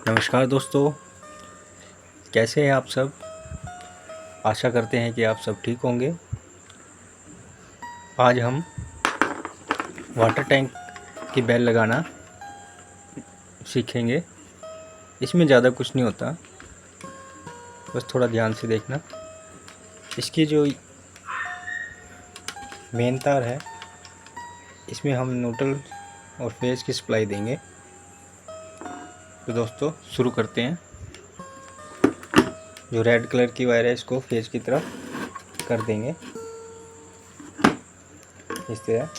नमस्कार दोस्तों, कैसे हैं आप सब। आशा करते हैं कि आप सब ठीक होंगे। आज हम वाटर टैंक की बेल लगाना सीखेंगे। इसमें ज़्यादा कुछ नहीं होता, बस थोड़ा ध्यान से देखना। इसकी जो मेन तार है, इसमें हम न्यूट्रल और फेज की सप्लाई देंगे। तो दोस्तों शुरू करते हैं। जो रेड कलर की वायर है, इसको फेज की तरफ कर देंगे इस तरह।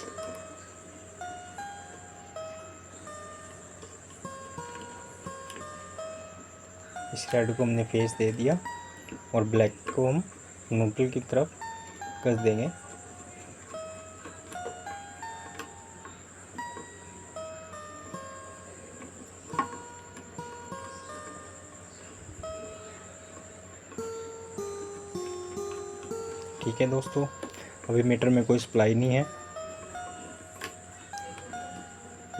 इस रेड को हमने फेज दे दिया और ब्लैक को हम न्यूट्रल की तरफ कस देंगे। ठीक है दोस्तों, अभी मीटर में कोई सप्लाई नहीं है।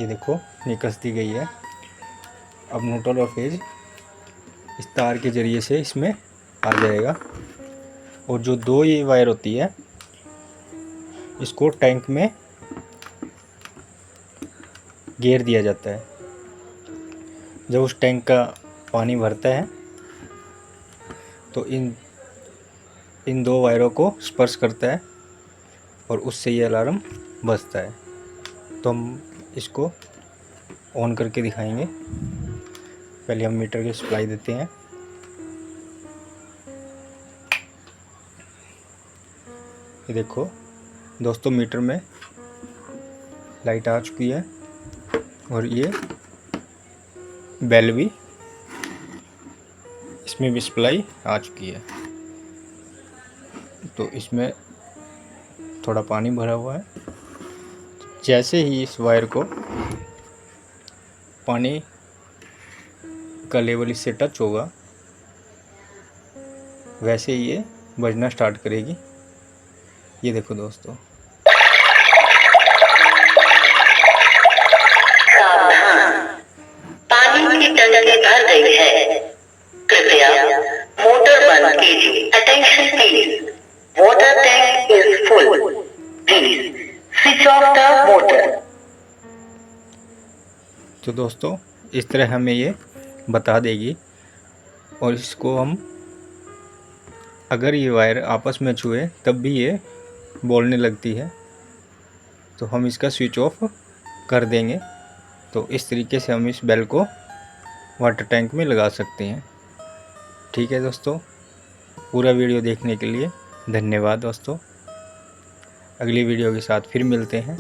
ये देखो, ये कस दी गई है। अब न्यूट्रल और फेज इस तार के जरिए से इसमें आ जाएगा। और जो दो ये वायर होती है, इसको टैंक में घेर दिया जाता है। जब उस टैंक का पानी भरता है तो इन दो वायरों को स्पर्श करता है और उससे ये अलार्म बजता है। तो हम इसको ऑन करके दिखाएंगे। पहले हम मीटर की सप्लाई देते हैं। ये देखो दोस्तों, मीटर में लाइट आ चुकी है और ये बेल भी, इसमें भी सप्लाई आ चुकी है। तो इसमें थोड़ा पानी भरा हुआ है। जैसे ही इस वायर को पानी का लेवल इससे टच होगा, वैसे ही ये बजना स्टार्ट करेगी। ये देखो दोस्तों, पानी की टंकी भर गई है, कृपया मोटर बंद कीजिए। Attention please, water tank is full, please switch off the motor. तो दोस्तों इस तरह हमें ये बता देगी। और इसको हम, अगर ये वायर आपस में छुए तब भी ये बोलने लगती है, तो हम इसका स्विच ऑफ कर देंगे। तो इस तरीके से हम इस बेल को वाटर टैंक में लगा सकते हैं। ठीक है दोस्तों, पूरा वीडियो देखने के लिए धन्यवाद दोस्तों। अगली वीडियो के साथ फिर मिलते हैं।